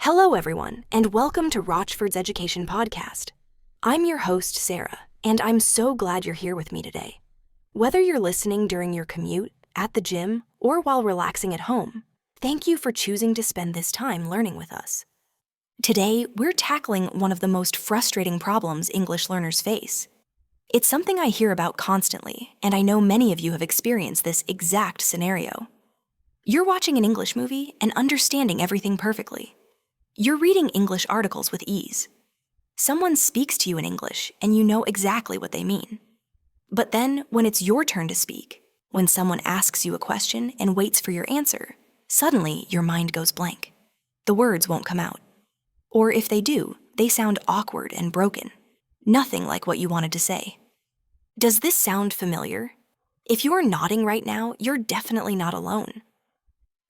Hello, everyone, and welcome to Rochford's Education Podcast. I'm your host, Sarah, and I'm so glad you're here with me today. Whether you're listening during your commute, at the gym, or while relaxing at home, thank you for choosing to spend this time learning with us. Today, we're tackling one of the most frustrating problems English learners face. It's something I hear about constantly, and I know many of you have experienced this exact scenario. You're watching an English movie and understanding everything perfectly. You're reading English articles with ease. Someone speaks to you in English and you know exactly what they mean. But then, when it's your turn to speak, when someone asks you a question and waits for your answer, suddenly your mind goes blank. The words won't come out. Or if they do, they sound awkward and broken. Nothing like what you wanted to say. Does this sound familiar? If you're nodding right now, you're definitely not alone.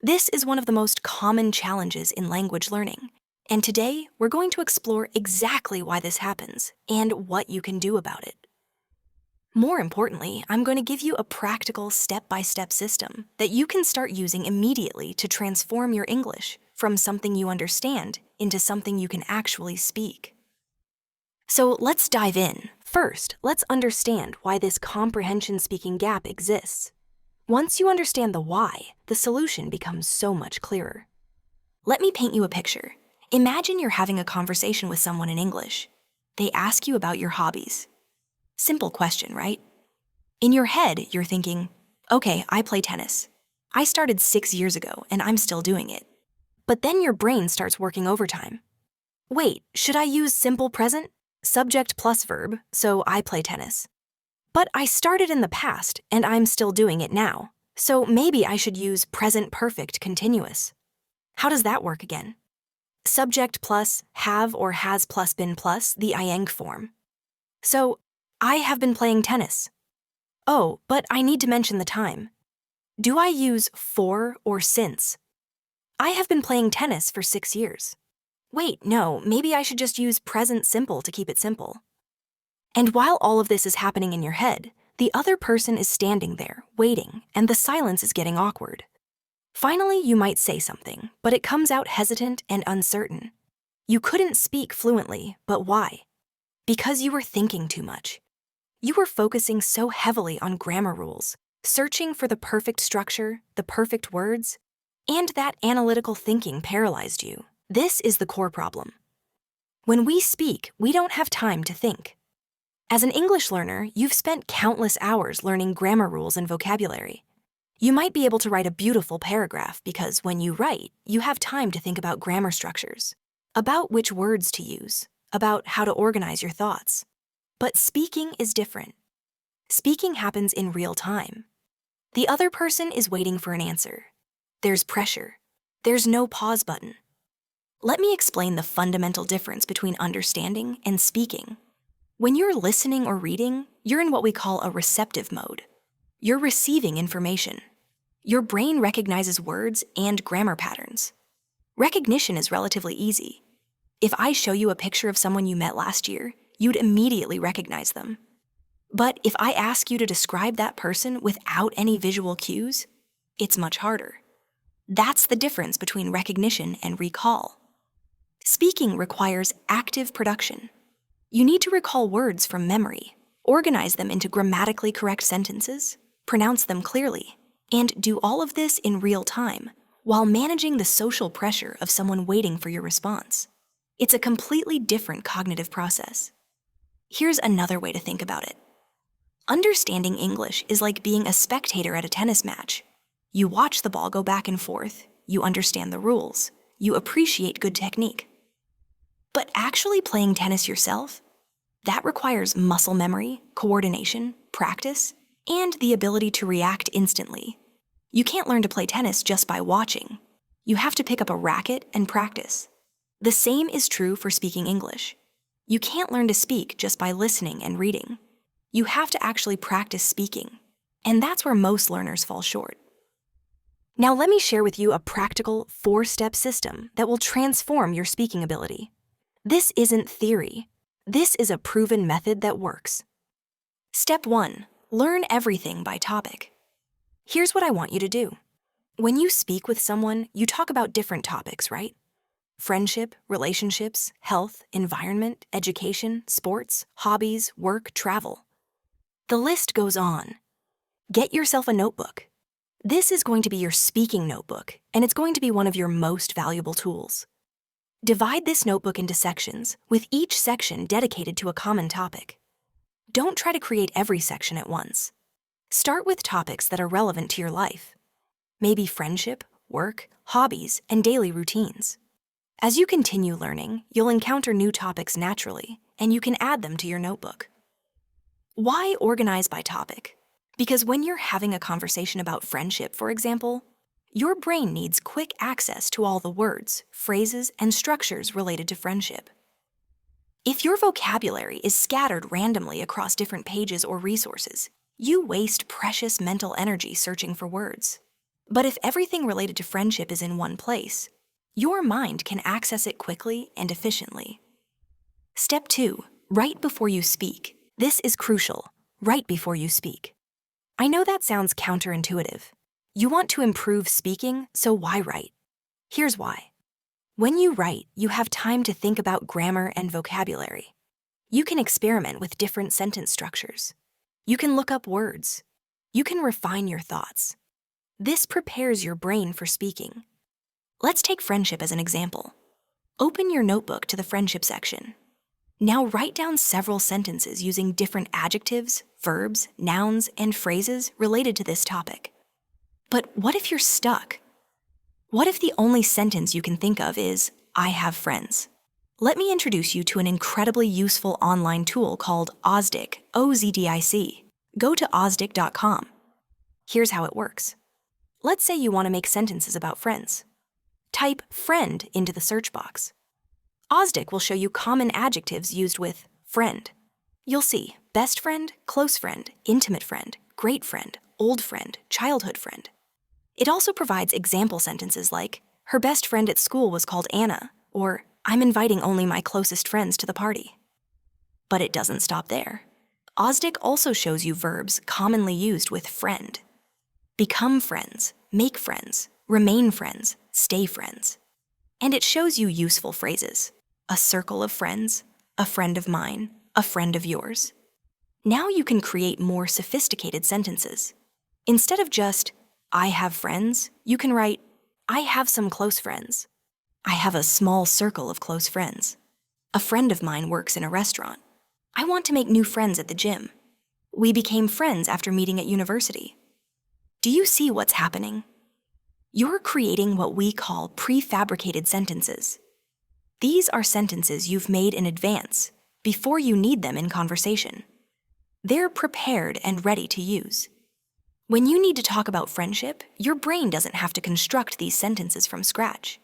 This is one of the most common challenges in language learning, and today we're going to explore exactly why this happens and what you can do about it. More importantly, I'm going to give you a practical step-by-step system that you can start using immediately to transform your English from something you understand into something you can actually speak. So let's dive in. First, let's understand why this comprehension speaking gap exists. Once you understand the why, the solution becomes so much clearer. Let me paint you a picture. Imagine you're having a conversation with someone in English. They ask you about your hobbies. Simple question, right? In your head, you're thinking, okay, I play tennis. I started 6 years ago and I'm still doing it. But then your brain starts working overtime. Wait, should I use simple present? Subject plus verb, so I play tennis. But I started in the past, and I'm still doing it now, so maybe I should use present perfect continuous. How does that work again? Subject plus have or has plus been plus the ing form. So, I have been playing tennis. Oh, but I need to mention the time. Do I use for or since? I have been playing tennis for 6 years. Wait, no, maybe I should just use present simple to keep it simple. And while all of this is happening in your head, the other person is standing there, waiting, and the silence is getting awkward. Finally, you might say something, but it comes out hesitant and uncertain. You couldn't speak fluently, but why? Because you were thinking too much. You were focusing so heavily on grammar rules, searching for the perfect structure, the perfect words, and that analytical thinking paralyzed you. This is the core problem. When we speak, we don't have time to think. As an English learner, you've spent countless hours learning grammar rules and vocabulary. You might be able to write a beautiful paragraph because when you write, you have time to think about grammar structures, about which words to use, about how to organize your thoughts. But speaking is different. Speaking happens in real time. The other person is waiting for an answer. There's pressure. There's no pause button. Let me explain the fundamental difference between understanding and speaking. When you're listening or reading, you're in what we call a receptive mode. You're receiving information. Your brain recognizes words and grammar patterns. Recognition is relatively easy. If I show you a picture of someone you met last year, you'd immediately recognize them. But if I ask you to describe that person without any visual cues, it's much harder. That's the difference between recognition and recall. Speaking requires active production. You need to recall words from memory, organize them into grammatically correct sentences, pronounce them clearly, and do all of this in real time while managing the social pressure of someone waiting for your response. It's a completely different cognitive process. Here's another way to think about it. Understanding English is like being a spectator at a tennis match. You watch the ball go back and forth, you understand the rules, you appreciate good technique. But actually playing tennis yourself, that requires muscle memory, coordination, practice, and the ability to react instantly. You can't learn to play tennis just by watching. You have to pick up a racket and practice. The same is true for speaking English. You can't learn to speak just by listening and reading. You have to actually practice speaking, and that's where most learners fall short. Now let me share with you a practical 4-step system that will transform your speaking ability. This isn't theory. This is a proven method that works. Step 1. Learn everything by topic. Here's what I want you to do. When you speak with someone, you talk about different topics, right? friendship, relationships, health, environment, education, sports, hobbies, work, travel. The list goes on. Get yourself a notebook. This is going to be your speaking notebook, and it's going to be one of your most valuable tools. Divide this notebook into sections, with each section dedicated to a common topic. Don't try to create every section at once. Start with topics that are relevant to your life. Maybe friendship, work, hobbies, and daily routines. As you continue learning, you'll encounter new topics naturally, and you can add them to your notebook. Why organize by topic? Because when you're having a conversation about friendship, for example, your brain needs quick access to all the words, phrases, and structures related to friendship. If your vocabulary is scattered randomly across different pages or resources, you waste precious mental energy searching for words. But if everything related to friendship is in one place, your mind can access it quickly and efficiently. Step 2, write before you speak. This is crucial. Write before you speak. I know that sounds counterintuitive. You want to improve speaking, so why write? Here's why. When you write, you have time to think about grammar and vocabulary. You can experiment with different sentence structures. You can look up words. You can refine your thoughts. This prepares your brain for speaking. Let's take friendship as an example. Open your notebook to the friendship section. Now write down several sentences using different adjectives, verbs, nouns, and phrases related to this topic. But what if you're stuck? What if the only sentence you can think of is, I have friends? Let me introduce you to an incredibly useful online tool called Ozdic, O-Z-D-I-C. Go to ozdic.com. Here's how it works. Let's say you want to make sentences about friends. Type friend into the search box. Ozdic will show you common adjectives used with friend. You'll see best friend, close friend, intimate friend, great friend, old friend, childhood friend. It also provides example sentences like, her best friend at school was called Anna, or I'm inviting only my closest friends to the party. But it doesn't stop there. Ozdic also shows you verbs commonly used with friend. Become friends, make friends, remain friends, stay friends. And it shows you useful phrases. A circle of friends, a friend of mine, a friend of yours. Now you can create more sophisticated sentences. Instead of just, I have friends, you can write, I have some close friends. I have a small circle of close friends. A friend of mine works in a restaurant. I want to make new friends at the gym. We became friends after meeting at university. Do you see what's happening? You're creating what we call prefabricated sentences. These are sentences you've made in advance, before you need them in conversation. They're prepared and ready to use. When you need to talk about friendship, your brain doesn't have to construct these sentences from scratch.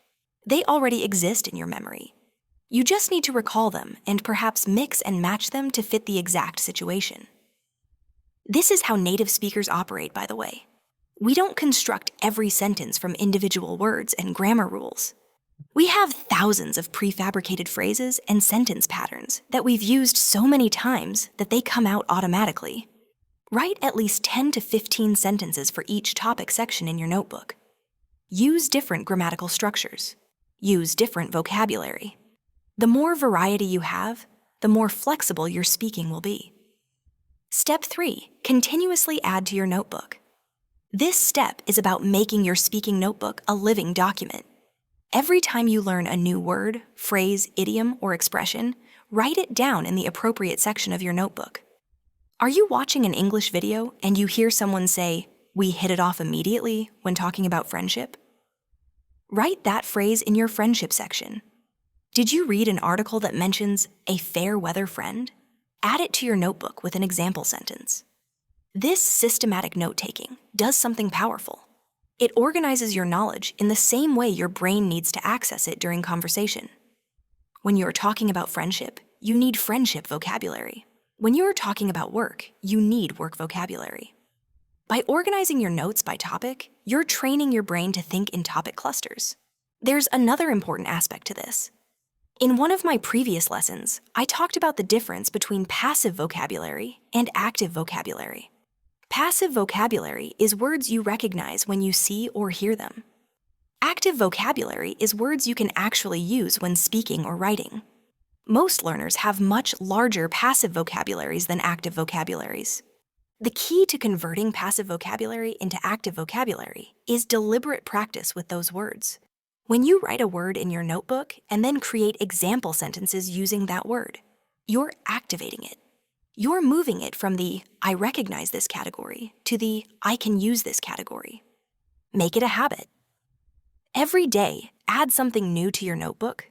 They already exist in your memory. You just need to recall them and perhaps mix and match them to fit the exact situation. This is how native speakers operate, by the way. We don't construct every sentence from individual words and grammar rules. We have thousands of prefabricated phrases and sentence patterns that we've used so many times that they come out automatically. Write at least 10 to 15 sentences for each topic section in your notebook. Use different grammatical structures. Use different vocabulary. The more variety you have, the more flexible your speaking will be. Step 3, continuously add to your notebook. This step is about making your speaking notebook a living document. Every time you learn a new word, phrase, idiom, or expression, write it down in the appropriate section of your notebook. Are you watching an English video and you hear someone say, "We hit it off immediately" when talking about friendship? Write that phrase in your friendship section. Did you read an article that mentions a fair weather friend? Add it to your notebook with an example sentence. This systematic note-taking does something powerful. It organizes your knowledge in the same way your brain needs to access it during conversation. When you're talking about friendship, you need friendship vocabulary. When you're talking about work, you need work vocabulary. By organizing your notes by topic, you're training your brain to think in topic clusters. There's another important aspect to this. In one of my previous lessons, I talked about the difference between passive vocabulary and active vocabulary. Passive vocabulary is words you recognize when you see or hear them. Active vocabulary is words you can actually use when speaking or writing. Most learners have much larger passive vocabularies than active vocabularies. The key to converting passive vocabulary into active vocabulary is deliberate practice with those words. When you write a word in your notebook and then create example sentences using that word, you're activating it. You're moving it from the "I recognize this category" to the "I can use this category." Make it a habit. Every day, add something new to your notebook,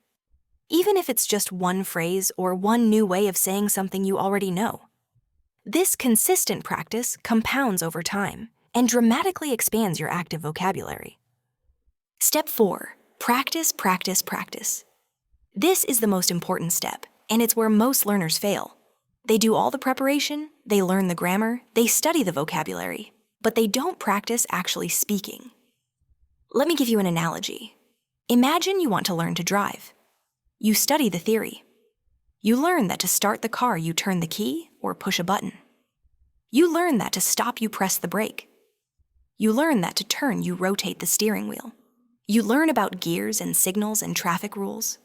even if it's just one phrase or one new way of saying something you already know. This consistent practice compounds over time and dramatically expands your active vocabulary. Step 4. Practice, practice, practice. This is the most important step, and it's where most learners fail. They do all the preparation, they learn the grammar, they study the vocabulary, but they don't practice actually speaking. Let me give you an analogy. Imagine you want to learn to drive. You study the theory. You learn that to start the car you turn the key or push a button. You learn that to stop you press the brake. You learn that to turn you rotate the steering wheel. You learn about gears and signals and traffic rules.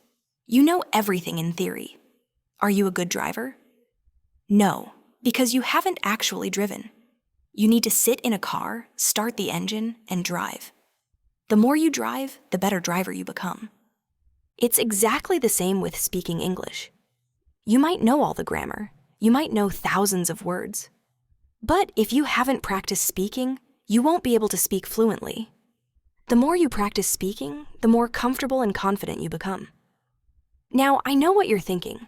You know everything in theory. Are you a good driver? No, because you haven't actually driven. You need to sit in a car, start the engine, and drive. The more you drive, the better driver you become. It's exactly the same with speaking English. You might know all the grammar, you might know thousands of words. But if you haven't practiced speaking, you won't be able to speak fluently. The more you practice speaking, the more comfortable and confident you become. Now, I know what you're thinking.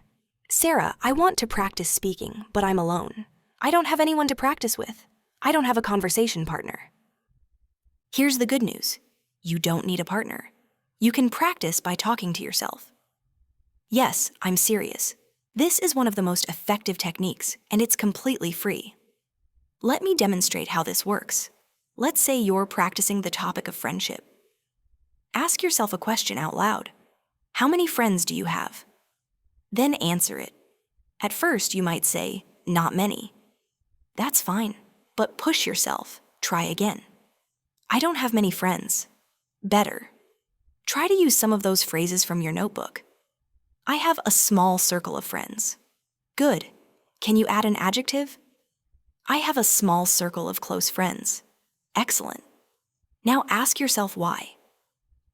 Sarah, I want to practice speaking, but I'm alone. I don't have anyone to practice with. I don't have a conversation partner. Here's the good news. You don't need a partner. You can practice by talking to yourself. Yes, I'm serious. This is one of the most effective techniques, and it's completely free. Let me demonstrate how this works. Let's say you're practicing the topic of friendship. Ask yourself a question out loud. How many friends do you have? Then answer it. At first, you might say, not many. That's fine, but push yourself. Try again. I don't have many friends. Better. Try to use some of those phrases from your notebook. I have a small circle of friends. Good. Can you add an adjective? I have a small circle of close friends. Excellent. Now ask yourself why.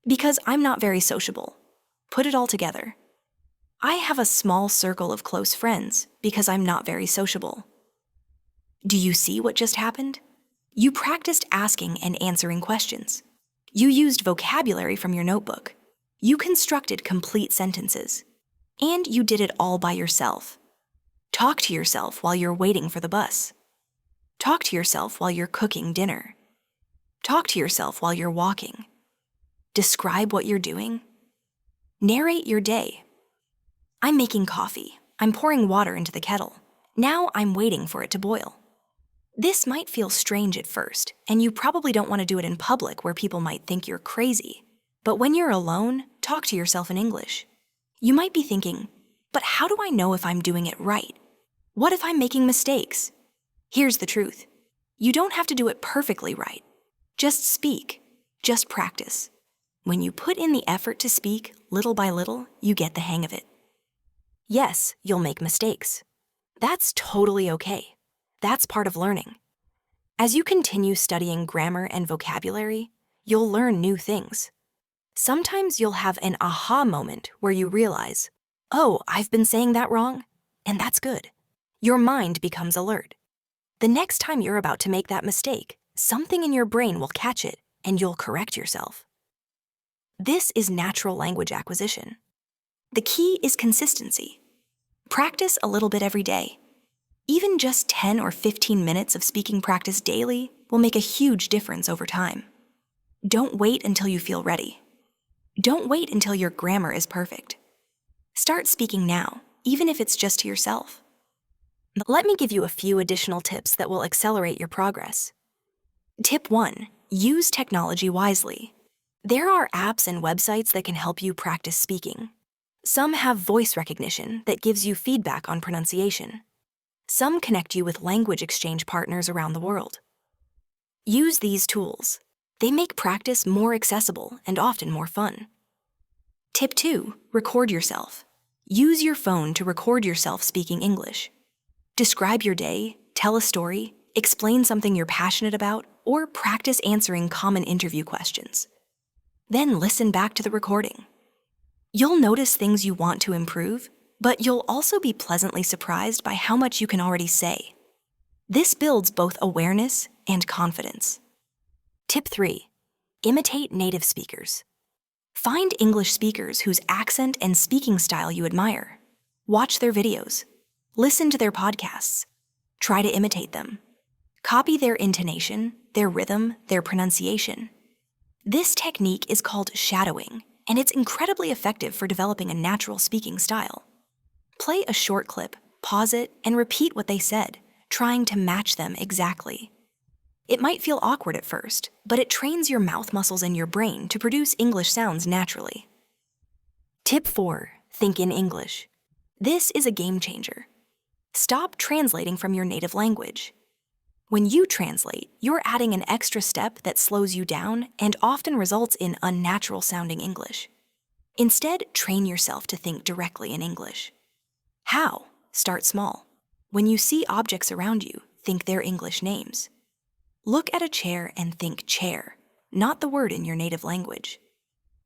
Because I'm not very sociable. Put it all together. I have a small circle of close friends because I'm not very sociable. Do you see what just happened? You practiced asking and answering questions. You used vocabulary from your notebook. You constructed complete sentences. And you did it all by yourself. Talk to yourself while you're waiting for the bus. Talk to yourself while you're cooking dinner. Talk to yourself while you're walking. Describe what you're doing. Narrate your day. I'm making coffee. I'm pouring water into the kettle. Now I'm waiting for it to boil. This might feel strange at first, and you probably don't want to do it in public where people might think you're crazy. But when you're alone, talk to yourself in English. You might be thinking, but how do I know if I'm doing it right? What if I'm making mistakes? Here's the truth. You don't have to do it perfectly right. Just speak. Just practice. When you put in the effort to speak, little by little, you get the hang of it. Yes, you'll make mistakes. That's totally okay. That's part of learning. As you continue studying grammar and vocabulary, you'll learn new things. Sometimes you'll have an aha moment where you realize, oh, I've been saying that wrong, and that's good. Your mind becomes alert. The next time you're about to make that mistake, something in your brain will catch it, and you'll correct yourself. This is natural language acquisition. The key is consistency. Practice a little bit every day. Even just 10 or 15 minutes of speaking practice daily will make a huge difference over time. Don't wait until you feel ready. Don't wait until your grammar is perfect. Start speaking now, even if it's just to yourself. Let me give you a few additional tips that will accelerate your progress. Tip 1. Use technology wisely. There are apps and websites that can help you practice speaking. Some have voice recognition that gives you feedback on pronunciation. Some connect you with language exchange partners around the world. Use these tools. They make practice more accessible and often more fun. Tip 2, record yourself. Use your phone to record yourself speaking English. Describe your day, tell a story, explain something you're passionate about, or practice answering common interview questions. Then listen back to the recording. You'll notice things you want to improve, but you'll also be pleasantly surprised by how much you can already say. This builds both awareness and confidence. Tip 3, imitate native speakers. Find English speakers whose accent and speaking style you admire. Watch their videos. Listen to their podcasts. Try to imitate them. Copy their intonation, their rhythm, their pronunciation. This technique is called shadowing, and it's incredibly effective for developing a natural speaking style. Play a short clip, pause it, and repeat what they said, trying to match them exactly. It might feel awkward at first, but it trains your mouth muscles in your brain to produce English sounds naturally. Tip 4, think in English. This is a game changer. Stop translating from your native language. When you translate, you're adding an extra step that slows you down and often results in unnatural-sounding English. Instead, train yourself to think directly in English. How? Start small. When you see objects around you, think their English names. Look at a chair and think chair, not the word in your native language.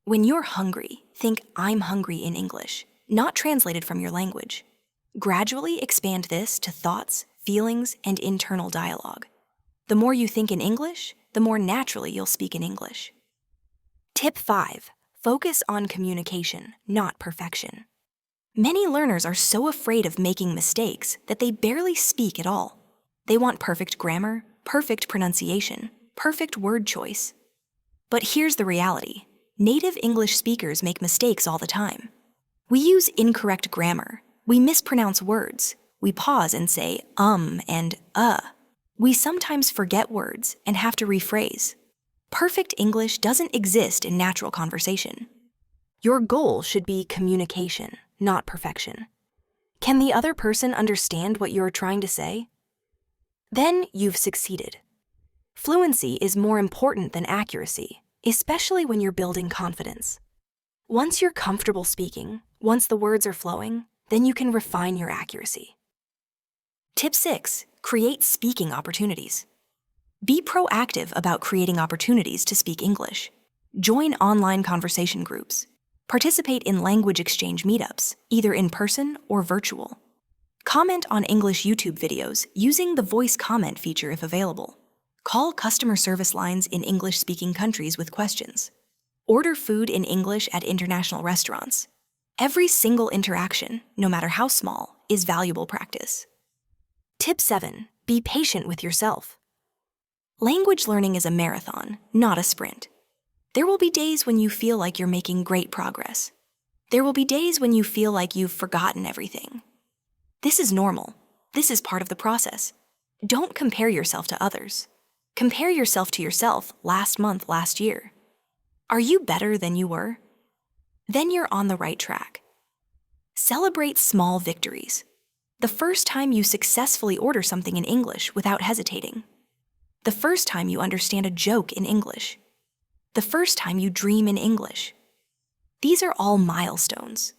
When you're hungry, think I'm hungry in English, not translated from your language. Gradually expand this to thoughts, feelings, and internal dialogue. The more you think in English, the more naturally you'll speak in English. Tip 5, focus on communication, not perfection. Many learners are so afraid of making mistakes that they barely speak at all. They want perfect grammar, perfect pronunciation, perfect word choice. But here's the reality. Native English speakers make mistakes all the time. We use incorrect grammar. We mispronounce words. We pause and say and We sometimes forget words and have to rephrase. Perfect English doesn't exist in natural conversation. Your goal should be communication, not perfection. Can the other person understand what you're trying to say? Then you've succeeded. Fluency is more important than accuracy, especially when you're building confidence. Once you're comfortable speaking, once the words are flowing, then you can refine your accuracy. Tip 6, create speaking opportunities. Be proactive about creating opportunities to speak English. Join online conversation groups. Participate in language exchange meetups, either in person or virtual. Comment on English YouTube videos using the voice comment feature if available. Call customer service lines in English-speaking countries with questions. Order food in English at international restaurants. Every single interaction, no matter how small, is valuable practice. Tip 7, be patient with yourself. Language learning is a marathon, not a sprint. There will be days when you feel like you're making great progress. There will be days when you feel like you've forgotten everything. This is normal. This is part of the process. Don't compare yourself to others. Compare yourself to yourself last month, last year. Are you better than you were? Then you're on the right track. Celebrate small victories. The first time you successfully order something in English without hesitating. The first time you understand a joke in English. The first time you dream in English. These are all milestones.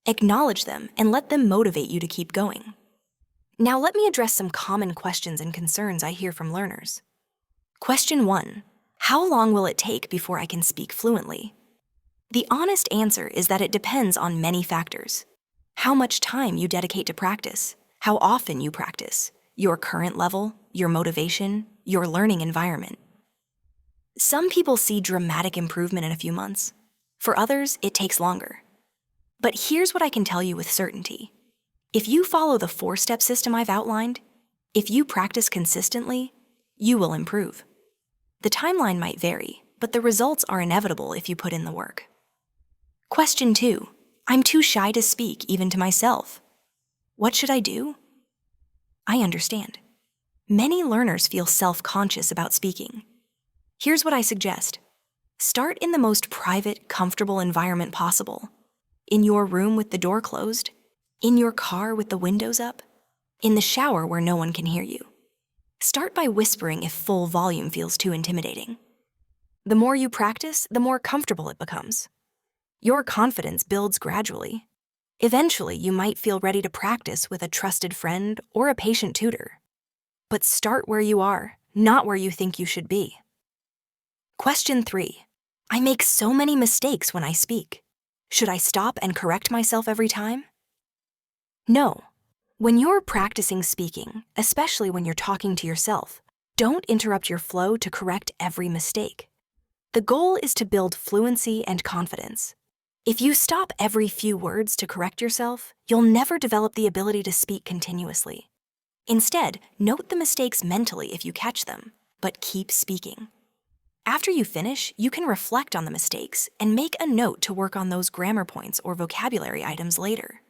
Acknowledge them and let them motivate you to keep going. Now let me address some common questions and concerns I hear from learners. Question 1, how long will it take before I can speak fluently? The honest answer is that it depends on many factors. How much time you dedicate to practice, how often you practice, your current level, your motivation, your learning environment. Some people see dramatic improvement in a few months. For others, it takes longer. But here's what I can tell you with certainty. If you follow the 4-step system I've outlined, if you practice consistently, you will improve. The timeline might vary, but the results are inevitable if you put in the work. Question 2, I'm too shy to speak even to myself. What should I do? I understand. Many learners feel self-conscious about speaking. Here's what I suggest. Start in the most private, comfortable environment possible. In your room with the door closed, in your car with the windows up, in the shower where no one can hear you. Start by whispering if full volume feels too intimidating. The more you practice, the more comfortable it becomes. Your confidence builds gradually. Eventually, you might feel ready to practice with a trusted friend or a patient tutor. But start where you are, not where you think you should be. Question 3. I make so many mistakes when I speak. Should I stop and correct myself every time? No. When you're practicing speaking, especially when you're talking to yourself, don't interrupt your flow to correct every mistake. The goal is to build fluency and confidence. If you stop every few words to correct yourself, you'll never develop the ability to speak continuously. Instead, note the mistakes mentally if you catch them, but keep speaking. After you finish, you can reflect on the mistakes and make a note to work on those grammar points or vocabulary items later.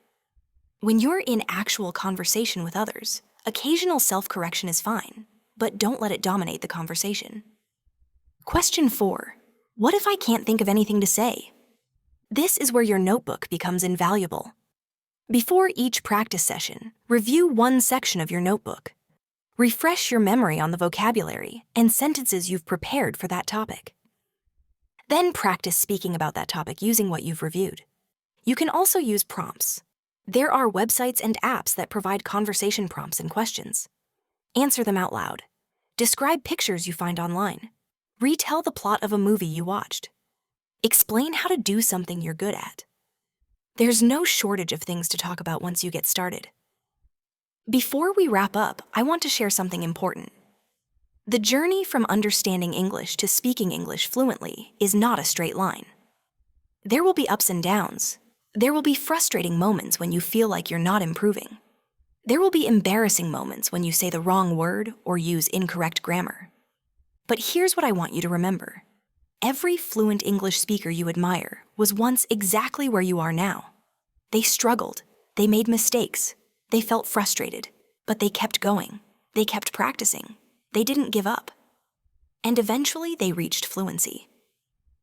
When you're in actual conversation with others, occasional self-correction is fine, but don't let it dominate the conversation. Question 4. What if I can't think of anything to say? This is where your notebook becomes invaluable. Before each practice session, review one section of your notebook. Refresh your memory on the vocabulary and sentences you've prepared for that topic. Then practice speaking about that topic using what you've reviewed. You can also use prompts. There are websites and apps that provide conversation prompts and questions. Answer them out loud. Describe pictures you find online. Retell the plot of a movie you watched. Explain how to do something you're good at. There's no shortage of things to talk about once you get started. Before we wrap up, I want to share something important. The journey from understanding English to speaking English fluently is not a straight line. There will be ups and downs. There will be frustrating moments when you feel like you're not improving. There will be embarrassing moments when you say the wrong word or use incorrect grammar. But here's what I want you to remember. Every fluent English speaker you admire was once exactly where you are now. They struggled, they made mistakes, they felt frustrated, but they kept going, they kept practicing, they didn't give up. And eventually they reached fluency.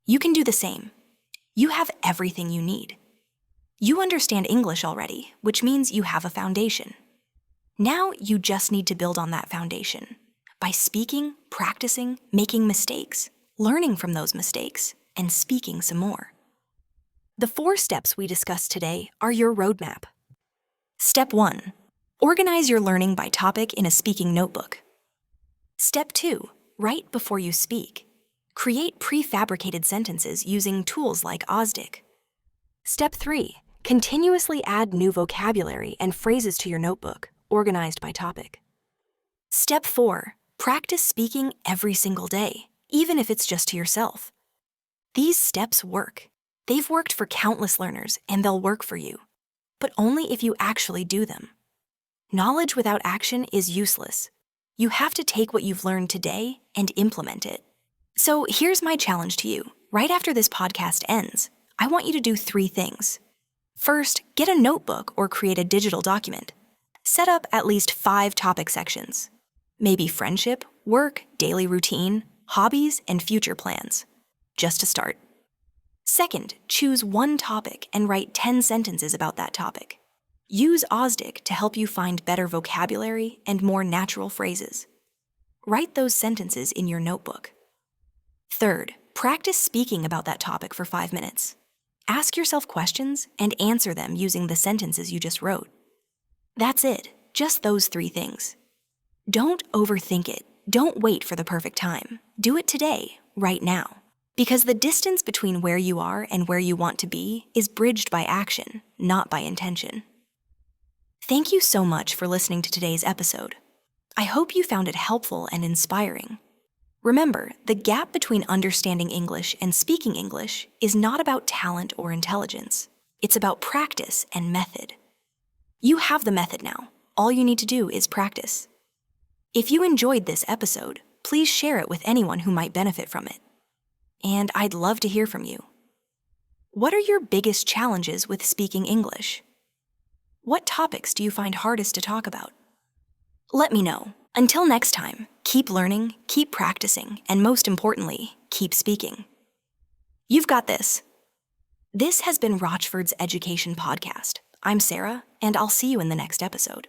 You can do the same. You have everything you need. You understand English already, which means you have a foundation. Now you just need to build on that foundation by speaking, practicing, making mistakes, learning from those mistakes, and speaking some more. The 4 steps we discussed today are your roadmap. Step 1. Organize your learning by topic in a speaking notebook. Step 2. Write before you speak. Create prefabricated sentences using tools like Osdic. Step 3. Continuously add new vocabulary and phrases to your notebook, organized by topic. Step 4. Practice speaking every single day, even if it's just to yourself. These steps work. They've worked for countless learners, and they'll work for you, but only if you actually do them. Knowledge without action is useless. You have to take what you've learned today and implement it. So here's my challenge to you. Right after this podcast ends, I want you to do 3 things. First, get a notebook or create a digital document. Set up at least 5 topic sections. Maybe friendship, work, daily routine, hobbies, and future plans. Just to start. Second, choose one topic and write 10 sentences about that topic. Use Osdic to help you find better vocabulary and more natural phrases. Write those sentences in your notebook. Third, practice speaking about that topic for 5 minutes. Ask yourself questions and answer them using the sentences you just wrote. That's it, just those 3 things. Don't overthink it. Don't wait for the perfect time. Do it today, right now. Because the distance between where you are and where you want to be is bridged by action, not by intention. Thank you so much for listening to today's episode. I hope you found it helpful and inspiring. Remember, the gap between understanding English and speaking English is not about talent or intelligence. It's about practice and method. You have the method now. All you need to do is practice. If you enjoyed this episode, please share it with anyone who might benefit from it. And I'd love to hear from you. What are your biggest challenges with speaking English? What topics do you find hardest to talk about? Let me know. Until next time, keep learning, keep practicing, and most importantly, keep speaking. You've got this. This has been Rochford's Education Podcast. I'm Sarah, and I'll see you in the next episode.